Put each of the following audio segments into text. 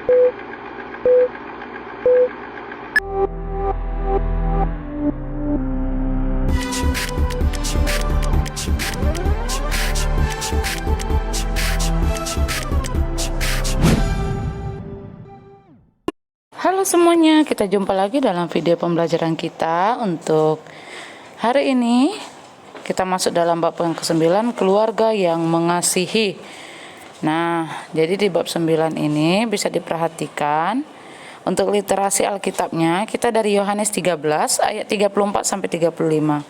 Halo semuanya, kita jumpa lagi dalam video pembelajaran kita untuk hari ini. Kita masuk dalam bab yang ke-9, keluarga yang mengasihi. Nah, jadi di bab 9 ini bisa diperhatikan untuk literasi Alkitabnya, kita dari Yohanes 13 ayat 34 sampai 35.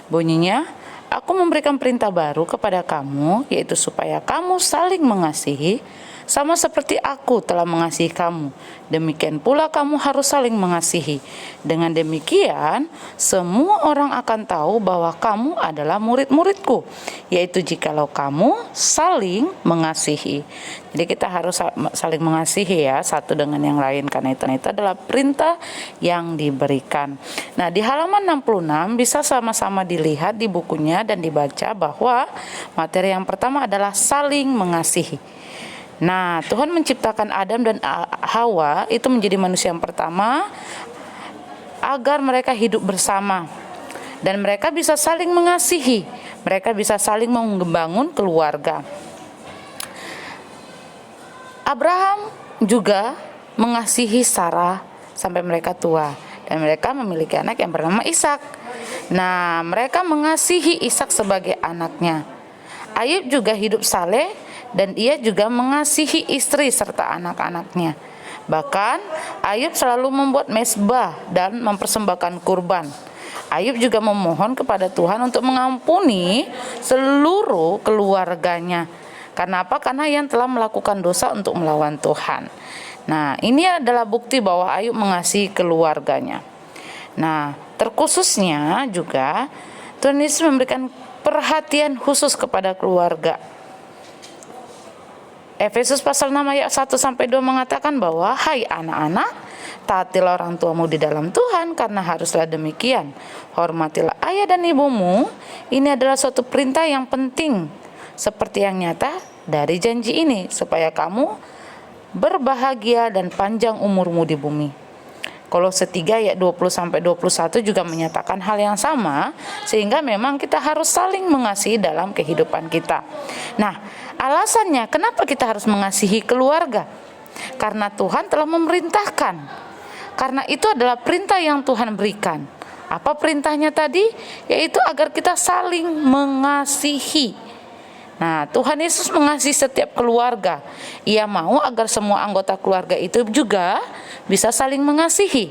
Bunyinya, aku memberikan perintah baru kepada kamu, yaitu supaya kamu saling mengasihi, sama seperti aku telah mengasihi kamu. Demikian pula kamu harus saling mengasihi. Dengan demikian, semua orang akan tahu bahwa kamu adalah murid-muridku, yaitu jikalau kamu saling mengasihi. Jadi kita harus saling mengasihi ya, satu dengan yang lain, karena itu adalah perintah yang diberikan. Nah, di halaman 66 bisa sama-sama dilihat di bukunya dan dibaca bahwa materi yang pertama adalah saling mengasihi. Nah, Tuhan menciptakan Adam dan Hawa itu menjadi manusia yang pertama agar mereka hidup bersama dan mereka bisa saling mengasihi, mereka bisa saling membangun keluarga. Abraham juga mengasihi Sarah sampai mereka tua dan mereka memiliki anak yang bernama Ishak. Nah, mereka mengasihi Ishak sebagai anaknya. Ayub juga hidup saleh dan ia juga mengasihi istri serta anak-anaknya. Bahkan Ayub selalu membuat mezbah dan mempersembahkan kurban. Ayub juga memohon kepada Tuhan untuk mengampuni seluruh keluarganya. Karena apa? Karena yang telah melakukan dosa untuk melawan Tuhan. Nah, ini adalah bukti bahwa Ayub mengasihi keluarganya. Nah, terkhususnya juga Tuhan Yesus memberikan perhatian khusus kepada keluarga. Efesus pasal 6 ayat 1 sampai 2 mengatakan bahwa hai anak-anak, taatilah orang tuamu di dalam Tuhan, karena haruslah demikian. Hormatilah ayah dan ibumu. Ini adalah suatu perintah yang penting, seperti yang nyata dari janji ini, supaya kamu berbahagia dan panjang umurmu di bumi. Kolose 3 ayat 20 sampai 21 juga menyatakan hal yang sama, sehingga memang kita harus saling mengasihi dalam kehidupan kita. Nah, alasannya kenapa kita harus mengasihi keluarga? Karena Tuhan telah memerintahkan. Karena itu adalah perintah yang Tuhan berikan. Apa perintahnya tadi? Yaitu agar kita saling mengasihi. Nah, Tuhan Yesus mengasihi setiap keluarga. Ia mau agar semua anggota keluarga itu juga bisa saling mengasihi,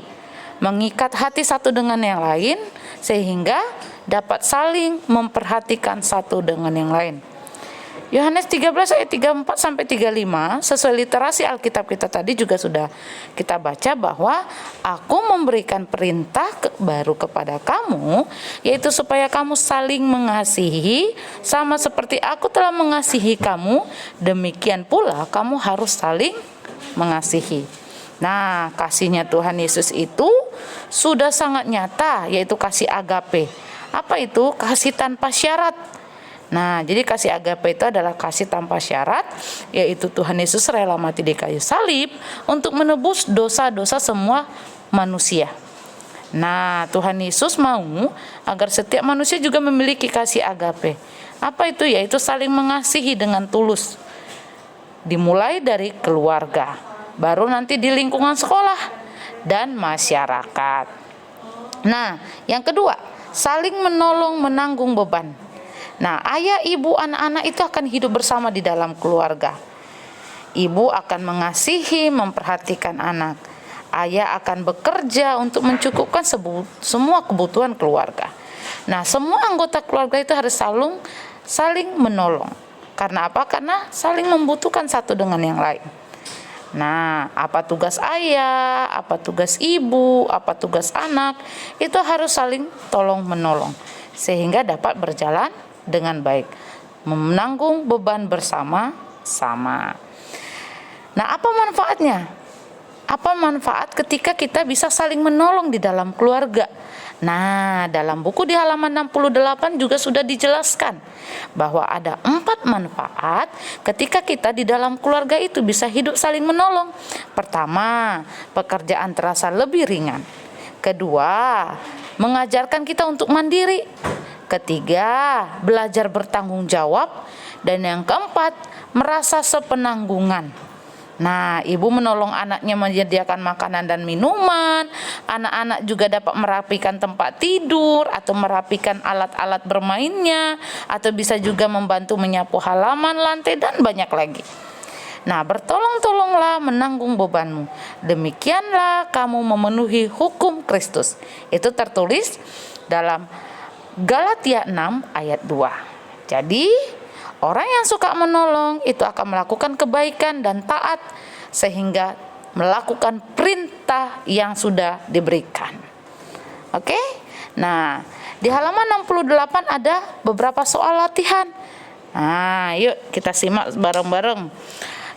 mengikat hati satu dengan yang lain, sehingga dapat saling memperhatikan satu dengan yang lain. Yohanes 13 ayat 34 sampai 35 sesuai literasi Alkitab kita tadi juga sudah kita baca bahwa aku memberikan perintah baru kepada kamu, yaitu supaya kamu saling mengasihi sama seperti aku telah mengasihi kamu, demikian pula kamu harus saling mengasihi. Nah, kasihnya Tuhan Yesus itu sudah sangat nyata, yaitu kasih agape. Apa itu? Kasih tanpa syarat. Nah, jadi kasih agape itu adalah kasih tanpa syarat, yaitu Tuhan Yesus rela mati di kayu salib untuk menebus dosa-dosa semua manusia. Nah, Tuhan Yesus mau agar setiap manusia juga memiliki kasih agape. Apa itu? Yaitu saling mengasihi dengan tulus. Dimulai dari keluarga, baru nanti di lingkungan sekolah dan masyarakat. Nah, yang kedua, saling menolong menanggung beban. Nah, ayah, ibu, anak-anak itu akan hidup bersama di dalam keluarga. Ibu akan mengasihi, memperhatikan anak. Ayah akan bekerja untuk mencukupkan semua kebutuhan keluarga. Nah, semua anggota keluarga itu harus saling menolong. Karena apa? Karena saling membutuhkan satu dengan yang lain. Nah, apa tugas ayah, apa tugas ibu, apa tugas anak, itu harus saling tolong-menolong, sehingga dapat berjalan dengan baik, menanggung beban bersama-sama. Nah, apa manfaatnya? Apa manfaat ketika kita bisa saling menolong di dalam keluarga? Nah, dalam buku di halaman 68 juga sudah dijelaskan bahwa ada 4 manfaat ketika kita di dalam keluarga itu bisa hidup saling menolong. Pertama, pekerjaan terasa lebih ringan. Kedua, mengajarkan kita untuk mandiri. Ketiga, belajar bertanggung jawab. Dan yang keempat, merasa sepenanggungan. Nah, ibu menolong anaknya menyediakan makanan dan minuman. Anak-anak juga dapat merapikan tempat tidur atau merapikan alat-alat bermainnya, atau bisa juga membantu menyapu halaman, lantai, dan banyak lagi. Nah, bertolong-tolonglah menanggung bebanmu. Demikianlah kamu memenuhi hukum Kristus. Itu tertulis dalam Galatia 6 ayat 2. Jadi, orang yang suka menolong itu akan melakukan kebaikan dan taat sehingga melakukan perintah yang sudah diberikan. Oke? Nah, di halaman 68 ada beberapa soal latihan. Nah, yuk kita simak bareng-bareng.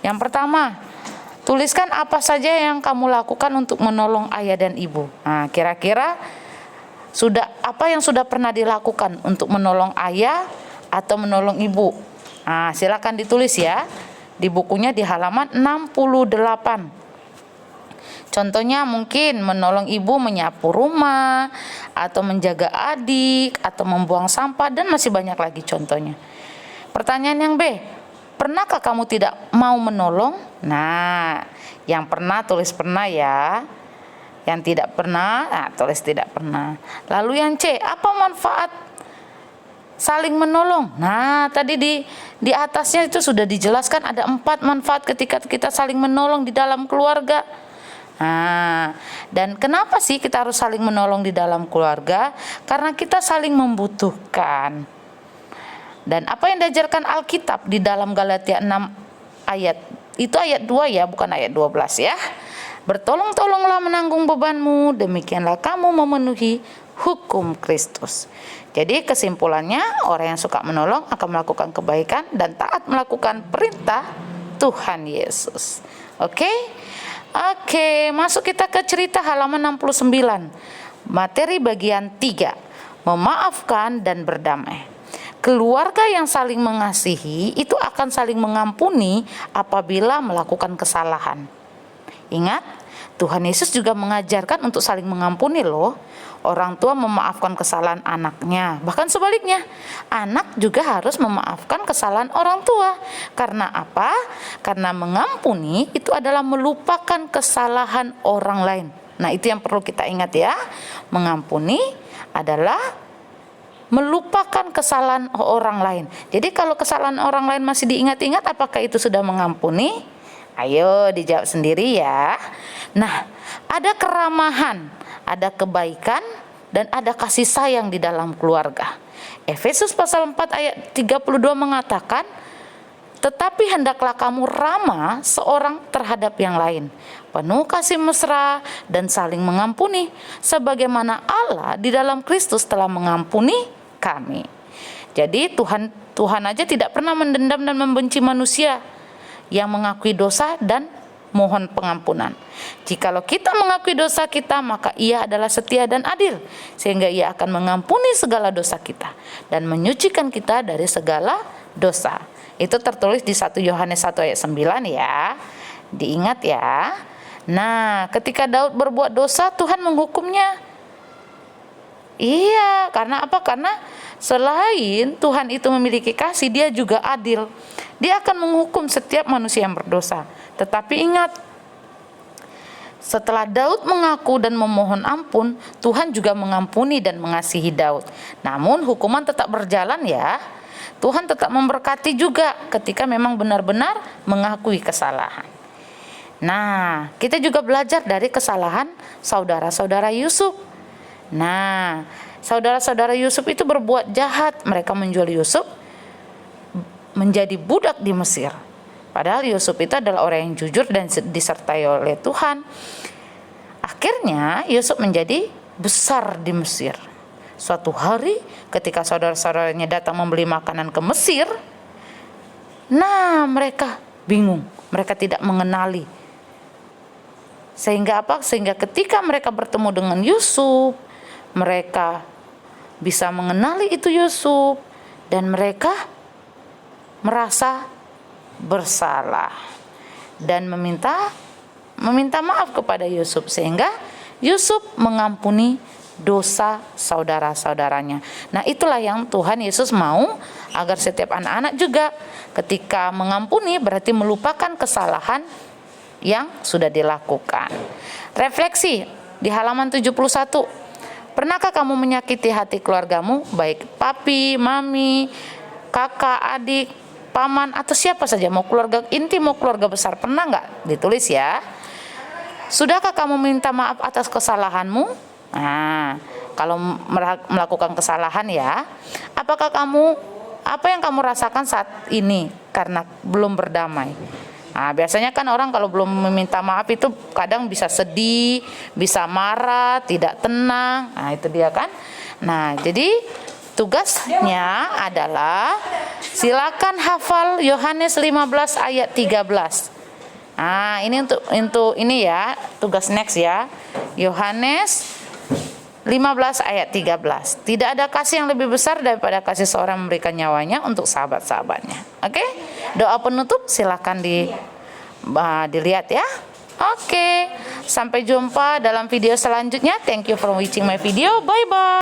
Yang pertama, tuliskan apa saja yang kamu lakukan untuk menolong ayah dan ibu. Nah, kira-kira apa yang sudah pernah dilakukan untuk menolong ayah atau menolong ibu? Nah, silakan ditulis ya di bukunya di halaman 68. Contohnya mungkin menolong ibu menyapu rumah, atau menjaga adik, atau membuang sampah, dan masih banyak lagi contohnya. Pertanyaan yang B, pernahkah kamu tidak mau menolong? Nah, yang pernah tulis pernah ya. Yang tidak pernah, tulis tidak pernah. Lalu yang C, apa manfaat saling menolong? Nah, tadi di atasnya itu sudah dijelaskan ada 4 manfaat ketika kita saling menolong di dalam keluarga. Nah, dan kenapa sih kita harus saling menolong di dalam keluarga? Karena kita saling membutuhkan. Dan apa yang diajarkan Alkitab di dalam Galatia 6 ayat, itu ayat 2 ya, bukan ayat 12 ya. Bertolong-tolonglah menanggung bebanmu, demikianlah kamu memenuhi hukum Kristus. Jadi kesimpulannya, orang yang suka menolong akan melakukan kebaikan dan taat melakukan perintah Tuhan Yesus. Oke, masuk kita ke cerita halaman 69. Materi bagian 3, memaafkan dan berdamai. Keluarga yang saling mengasihi itu akan saling mengampuni apabila melakukan kesalahan. Ingat, Tuhan Yesus juga mengajarkan untuk saling mengampuni loh. Orang tua memaafkan kesalahan anaknya. Bahkan sebaliknya, anak juga harus memaafkan kesalahan orang tua. Karena apa? Karena mengampuni itu adalah melupakan kesalahan orang lain. Nah, itu yang perlu kita ingat ya. Mengampuni adalah melupakan kesalahan orang lain. Jadi kalau kesalahan orang lain masih diingat-ingat, apakah itu sudah mengampuni? Ayo dijawab sendiri ya. Nah, ada keramahan, ada kebaikan, dan ada kasih sayang di dalam keluarga. Efesus pasal 4 ayat 32 mengatakan, tetapi hendaklah kamu ramah seorang terhadap yang lain, penuh kasih mesra dan saling mengampuni, sebagaimana Allah di dalam Kristus telah mengampuni kami. Jadi Tuhan aja tidak pernah mendendam dan membenci manusia yang mengakui dosa dan mohon pengampunan. Jikalau kita mengakui dosa kita, maka Ia adalah setia dan adil, sehingga Ia akan mengampuni segala dosa kita dan menyucikan kita dari segala dosa. Itu tertulis di 1 Yohanes 1 ayat 9 ya. Diingat ya. Nah, ketika Daud berbuat dosa, Tuhan menghukumnya. Iya, karena apa? Karena selain Tuhan itu memiliki kasih, Dia juga adil. Dia akan menghukum setiap manusia yang berdosa. Tetapi ingat, setelah Daud mengaku dan memohon ampun, Tuhan juga mengampuni dan mengasihi Daud. Namun hukuman tetap berjalan ya. Tuhan tetap memberkati juga ketika memang benar-benar mengakui kesalahan. Nah, kita juga belajar dari kesalahan saudara-saudara Yusuf. Nah, saudara-saudara Yusuf itu berbuat jahat. Mereka menjual Yusuf menjadi budak di Mesir. Padahal Yusuf itu adalah orang yang jujur dan disertai oleh Tuhan. Akhirnya Yusuf menjadi besar di Mesir. Suatu hari ketika saudara-saudaranya datang membeli makanan ke Mesir, nah mereka bingung. Mereka tidak mengenali Sehingga apa? Sehingga ketika mereka bertemu dengan Yusuf, mereka bisa mengenali itu Yusuf dan mereka merasa bersalah dan meminta maaf kepada Yusuf, sehingga Yusuf mengampuni dosa saudara-saudaranya. Nah, itulah yang Tuhan Yesus mau agar setiap anak-anak juga ketika mengampuni berarti melupakan kesalahan yang sudah dilakukan. Refleksi di halaman 71. Pernahkah kamu menyakiti hati keluargamu, baik papi, mami, kakak, adik, paman, atau siapa saja, mau keluarga inti, mau keluarga besar, pernah nggak? Ditulis ya. Sudahkah kamu minta maaf atas kesalahanmu? Nah, kalau melakukan kesalahan ya, apa yang kamu rasakan saat ini karena belum berdamai? Nah, biasanya kan orang kalau belum meminta maaf itu kadang bisa sedih, bisa marah, tidak tenang. Nah, itu dia kan. Nah, jadi tugasnya adalah silakan hafal Yohanes 15 ayat 13. Nah, ini untuk ini ya, tugas next ya. Yohanes 15 ayat 13. Tidak ada kasih yang lebih besar daripada kasih seorang memberikan nyawanya untuk sahabat-sahabatnya. Oke? Doa penutup silakan dilihat ya. Oke. Sampai jumpa dalam video selanjutnya. Thank you for watching my video. Bye bye.